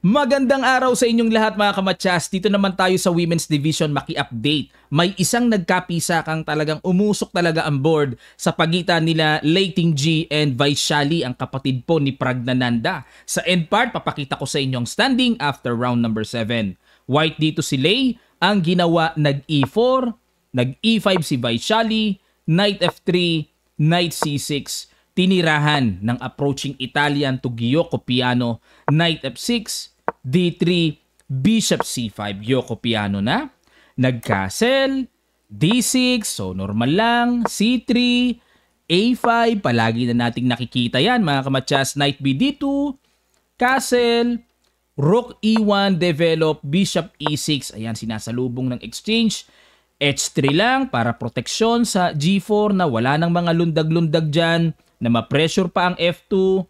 Magandang araw sa inyong lahat mga kamatsas. Dito naman tayo sa Women's Division maki-update. May isang nagkapisakang talagang umusok talaga ang board sa pagitan nila Leiting G and Vaishali, ang kapatid po ni Pragnananda. Sa end part, papakita ko sa inyong standing after round number 7. White dito si Lei, ang ginawa nag-E4, nag-E5 si Vaishali, Knight F3, Knight C6, tinirahan ng approaching Italian to Gioco Piano, Knight F6, D3, Bishop C5, Gioco Piano na. Nag-castle, D6, so normal lang, C3, A5, palagi na nating nakikita yan mga kamatsas, Knight B D2, castle, Rook E1, develop, Bishop E6, ayan sinasalubong ng exchange, H3 lang para proteksyon sa G4 na wala nang mga lundag-lundag dyan, na ma-pressure pa ang F2,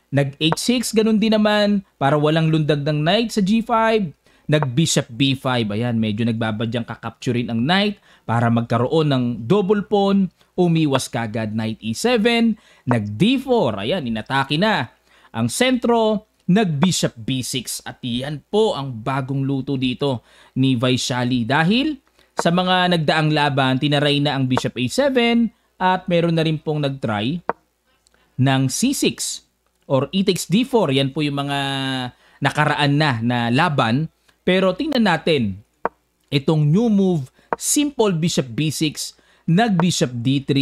nag-H6, ganun din naman, para walang lundag ng knight sa G5. Nag-bishop B5, ayan, medyo nagbabadyang kakapturin ang knight para magkaroon ng double pawn. Umiwas kagad knight E7. Nag-D4, ayan, inatake na ang sentro. Nag-bishop B6. At yan po ang bagong luto dito ni Vaishali. Dahil sa mga nagdaang laban, tinaray na ang bishop A7 at meron na rin pong nag-try ng C6. Or e takes D4, yan po yung mga nakaraan na laban. Pero tingnan natin, itong new move, simple Bishop B6, nag-Bishop D3,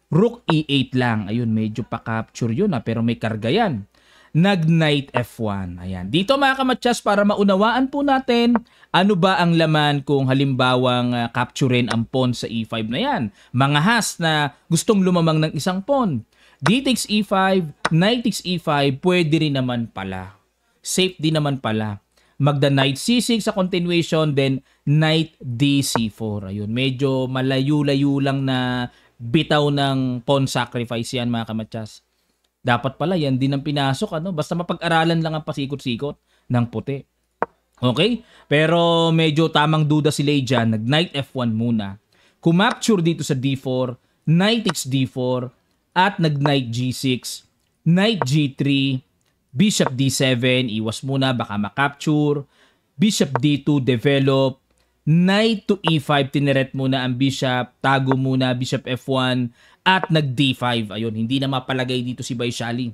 Rook E8 lang. Ayun, medyo pa-capture yun pero may karga yan. Nag-Knight F1. Ayan. Dito mga kamatsas, para maunawaan po natin, ano ba ang laman kung halimbawang capturein ang pawn sa E5 na yan. Mga has na gustong lumamang ng isang pawn. D takes E5, Knight takes E5, pwede rin naman pala. Safe din naman pala. Magda Knight C6 sa continuation, then Knight D4. Ayun, medyo malayo-layo lang na bitaw ng pawn sacrifice yan mga kamatsas. Dapat pala yan din ang pinasok, ano? Basta mapag-aralan lang ang pasikot-sikot ng puti. Okay? Pero medyo tamang duda si Lei dyan. Nag-Knight F1 muna. Kumapture dito sa D4, Knight takes D4, at nag-Knight G6, Knight G3, Bishop D7, iwas muna, baka makapture, Bishop D2, develop, Knight to E5, tineret muna ang Bishop, tago muna, Bishop F1, at nag-D5. Ayun, hindi na mapalagay dito si Vaishali.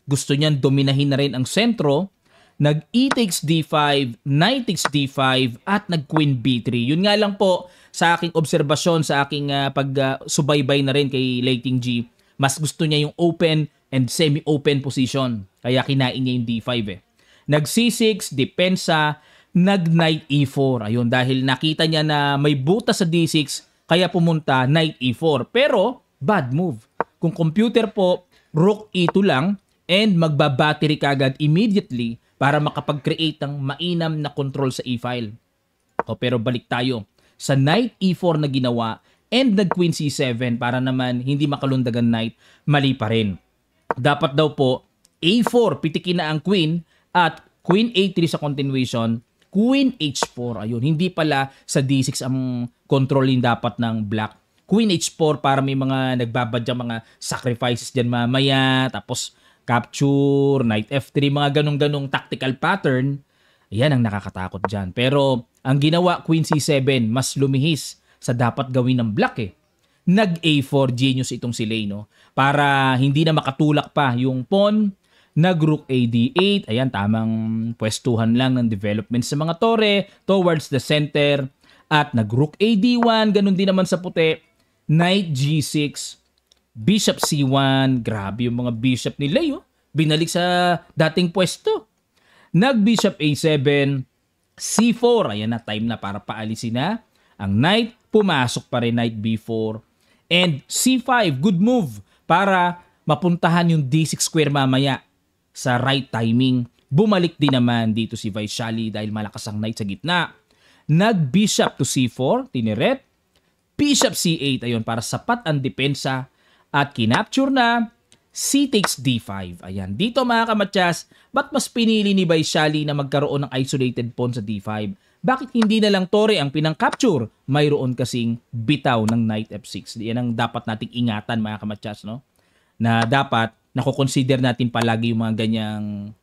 Gusto niyan dominahin na rin ang sentro, nag-E takes D5, Knight takes D5, at nag-Queen B3. Yun nga lang po, sa aking obserbasyon, sa aking pag-subaybay na rin kay Leiting G, mas gusto niya yung open and semi-open position. Kaya kinain niya yung D5 eh. Nag-C6, depensa, nag-Knight E4. Ayun, dahil nakita niya na may butas sa D6, kaya pumunta Knight E4. Pero, bad move. Kung computer po, Rook E2 lang and magbabattery kagad immediately para makapag-create ng mainam na control sa E-file. Pero balik tayo sa Knight E4 na ginawa and nag-Queen C7 para naman hindi makalundagan knight, mali pa rin. Dapat daw po, A4, pitikin na ang Queen at Queen A3 sa continuation, Queen H4. Ayun, hindi pala sa D6 ang controlling dapat ng black. Queen H4 para may mga nagbabadyang mga sacrifices dyan mamaya, tapos capture, Knight F3, mga ganong-ganong tactical pattern. Yan ang nakakatakot dyan. Pero ang ginawa, Queen C7, mas lumihis sa dapat gawin ng black eh. Nag-A4, genius itong si Lei, no? Para hindi na makatulak pa yung pawn. Nag-Rook AD8, ayan, tamang pwestuhan lang ng development sa mga tore towards the center. At nag-Rook AD1, ganun din naman sa puti. Knight G6, Bishop C1, grabe yung mga bishop ni Lei, oh. Binalik sa dating pwesto. Nag-Bishop A7, C4, ayan na, time na para paalisin na ang knight. Pumasok pa rin Knight B4 and C5, good move para mapuntahan yung D6 square mamaya sa right timing. Bumalik din naman dito si Vaishali dahil malakas ang knight sa gitna. Nag-Bishop to C4, tineret. Bishop C8, ayun, para sapat ang depensa at kinapture na. C takes D5. Ayan, dito mga kamatsas, ba't mas pinili ni Vaishali na magkaroon ng isolated pawn sa D5? Bakit hindi na lang tore ang pinang-capture? Mayroon kasing bitaw ng Knight F6. Yan ang dapat nating ingatan mga kamatsas, no? Na dapat nakoconsider natin palagi yung mga ganyang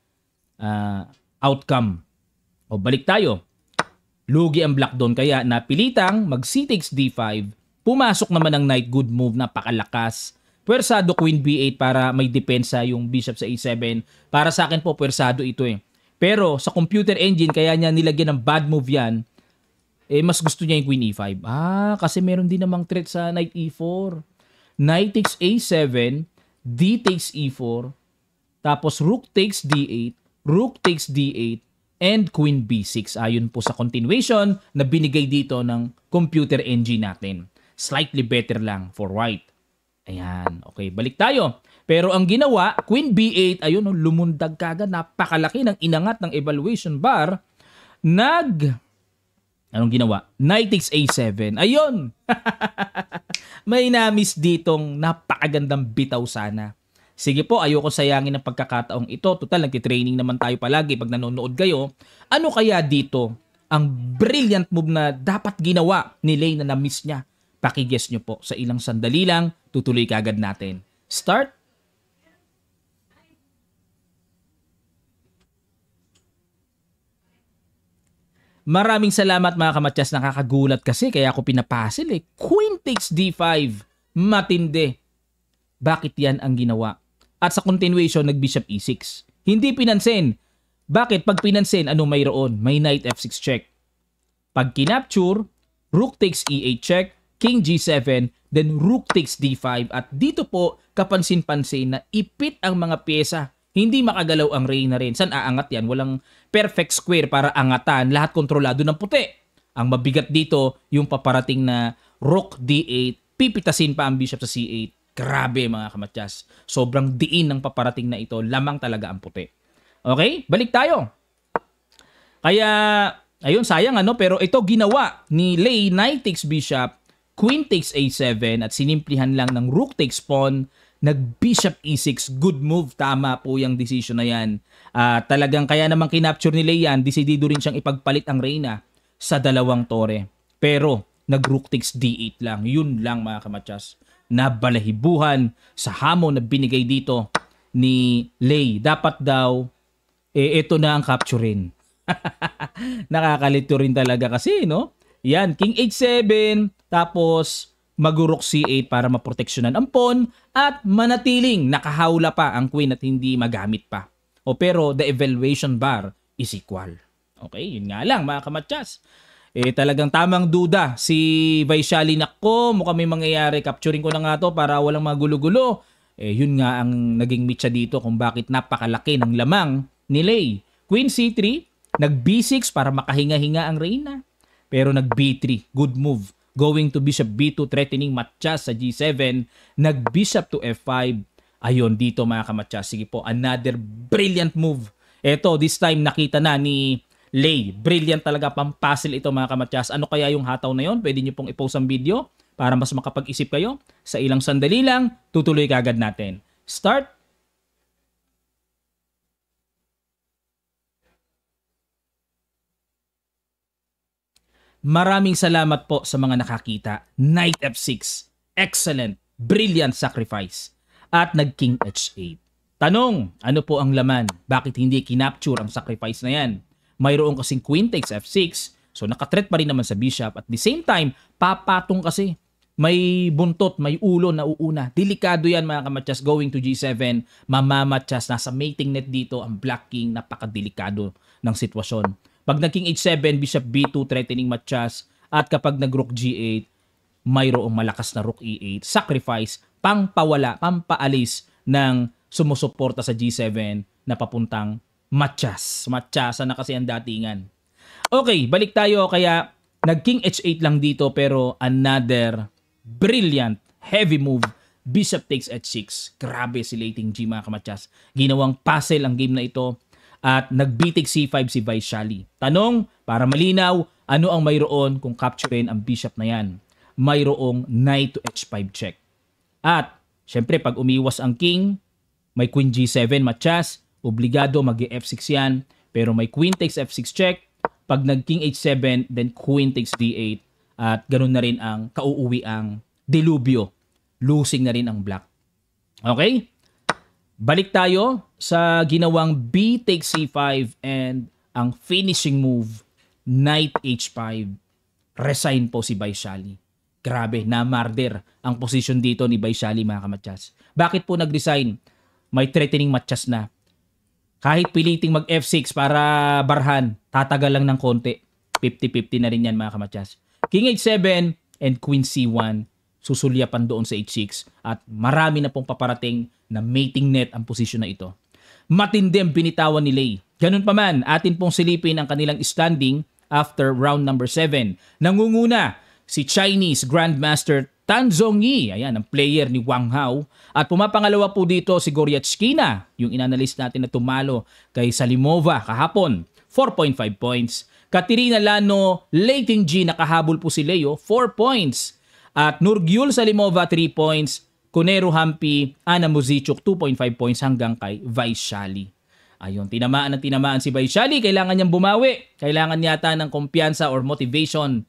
outcome. O balik tayo. Lugi ang black doon kaya napilitang mag C takes D5. Pumasok naman ang knight, good move, napakalakas. Pwersado queen B8 para may depensa yung bishop sa A7. Para sa akin po, pwersado ito eh. Pero sa computer engine, kaya niya nilagyan ng bad move yan, mas gusto niya yung queen E5. Kasi meron din namang threat sa knight E4. Knight takes A7, D takes E4, tapos rook takes D8, rook takes D8, and queen B6. Ayon po sa continuation na binigay dito ng computer engine natin. Slightly better lang for white. Ayan. Okay, balik tayo. Pero ang ginawa, queen B8, ayun, lumundag kagad. Napakalaki ng inangat ng evaluation bar. Anong ginawa? Knight takes A7. Ayun! May na-miss ditong napakagandang bitaw sana. Sige po, ayoko sayangin ng pagkakataong ito. Total, nagtitraining naman tayo palagi pag nanonood kayo. Ano kaya dito ang brilliant move na dapat ginawa ni Lei na na-miss niya? Pakiguess nyo po. Sa ilang sandali lang, tutuloy kagad natin. Start. Maraming salamat mga kamatyas. Nakakagulat kasi kaya ako pinapasil eh. Queen takes D5. Matindi. Bakit yan ang ginawa? At sa continuation, nag-bishop E6. Hindi pinansin. Bakit? Pag pinansin, ano mayroon? May knight F6 check. Pag kinapture, rook takes E8 check, king G7, then rook takes D5. At dito po, kapansin-pansin na ipit ang mga pyesa. Hindi makagalaw ang reyna rin. San aangat yan? Walang perfect square para angatan. Lahat kontrolado ng puti. Ang mabigat dito, yung paparating na rook D8, pipitasin pa ang bishop sa C8. Grabe mga kamatyas. Sobrang diin ng paparating na ito. Lamang talaga ang puti. Okay? Balik tayo. Kaya, ayun, sayang ano. Pero ito ginawa ni Lei, knight takes bishop, queen takes A7, at sinimplihan lang ng rook takes pawn, nag-bishop E6. Good move. Tama po yung decision na yan. Talagang kaya namang kinapture ni Lei yan, desidido rin siyang ipagpalit ang reyna sa dalawang tore. Pero, nag-rook takes D8 lang. Yun lang mga kamatyas. Nabalahibuhan sa hamon na binigay dito ni Lei. Dapat daw, ito na ang capturein. Nakakalito rin talaga kasi, no? Yan, king H7, tapos mag-rook C8 para maproteksyonan ang pawn at manatiling nakahawla pa ang queen at hindi magamit pa. Pero the evaluation bar is equal. Okay, yun nga lang mga kamatyas. Talagang tamang duda si Vaishali. Nako, mukhang may mangyayari. Capturing ko na nga to para walang mga gulo-gulo. Yun nga ang naging mitya dito kung bakit napakalaki ng lamang ni Lei. Queen C3, nag-B6 para makahinga-hinga ang reyna. Pero nag-B3, good move. Going to bishop B2, threatening Matyas sa G7. Nag-bishop to F5. Ayun, dito mga kamatyas. Sige po, another brilliant move. Ito, this time nakita na ni Lei. Brilliant talaga, pampasil ito mga kamatyas. Ano kaya yung hataw na yon? Pwede nyo pong i-post ang video para mas makapag-isip kayo. Sa ilang sandali lang, tutuloy kagad natin. Start. Maraming salamat po sa mga nakakita. Knight F6. Excellent. Brilliant sacrifice. At nag-King H8. Tanong, ano po ang laman? Bakit hindi kinapture ang sacrifice na yan? Mayroon kasing Queen takes F6. So nakatreat pa rin naman sa bishop. At the same time, papatong kasi. May buntot, may ulo na uuna. Delikado yan mga kamatyas. Going to G7, mamamatyas. Nasa mating net dito ang Black King. Napakadelikado ng sitwasyon. Pag nag-King H7, Bishop B2, threatening Matyas. At kapag nag-Rook G8, mayroong malakas na Rook E8. Sacrifice, pangpawala, pampaalis ng sumusuporta sa G7 na papuntang Matyas. Matyasan na kasi ang datingan. Okay, balik tayo. Kaya nag-King H8 lang dito pero another brilliant, heavy move. Bishop takes H6. Grabe si Leiting G mga kamatyas. Ginawang puzzle ang game na ito. At nag-B takes C5 si Vaishali. Tanong, para malinaw, ano ang mayroon kung capturein ang bishop na yan? Mayroong knight to H5 check. At, syempre, pag umiwas ang king, may queen G7 Matyas, obligado mag-F6 yan. Pero may queen takes F6 check. Pag nag-king H7, then queen takes D8. At ganun na rin ang kauuwi ang delubyo. Losing na rin ang black. Okay? Balik tayo sa ginawang B takes C5 and ang finishing move, Knight H5. Resign po si Vaishali. Grabe, na-murder ang position dito ni Vaishali mga kamatsas. Bakit po nag-resign? May threatening matches na. Kahit piliting mag F6 para barhan, tatagal lang ng konti. 50-50 na rin yan mga kamatsas. King H7 and Queen C1, susulyapan doon sa H6 at marami na pong paparating na mating net ang posisyon na ito. Matindi ang binitawan ni Lei. Ganun pa man, atin pong silipin ang kanilang standing after round number 7. Nangunguna si Chinese Grandmaster Tan Zhongyi, ayan ang player ni Wang Hao. At pumapangalawa po dito si Goryachkina, yung inanalyst natin na tumalo kay Salimova kahapon, 4.5 points. Katerina Lano, Leiting G, nakahabol po si Leo, 4 points. At Nurgyul Salimova, 3 points. Kunero Hampi, Ana Muzichuk, 2.5 points hanggang kay Vaishali. Ayun, tinamaan si Vaishali. Kailangan niyang bumawi. Kailangan yata ng kumpiyansa or motivation,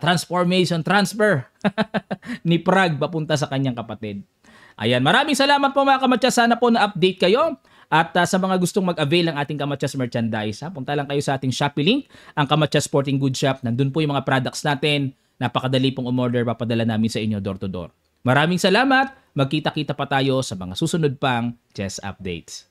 transfer ni Prague papunta sa kanyang kapatid. Ayan, maraming salamat po mga kamatsas. Sana po na-update kayo. At sa mga gustong mag-avail ng ating Kamatsas merchandise, punta lang kayo sa ating Shopee link, ang Kamatsas Sporting Goods Shop. Nandun po yung mga products natin. Napakadali pong umorder, papadala namin sa inyo door to door. Maraming salamat. Magkita-kita pa tayo sa mga susunod pang chess updates.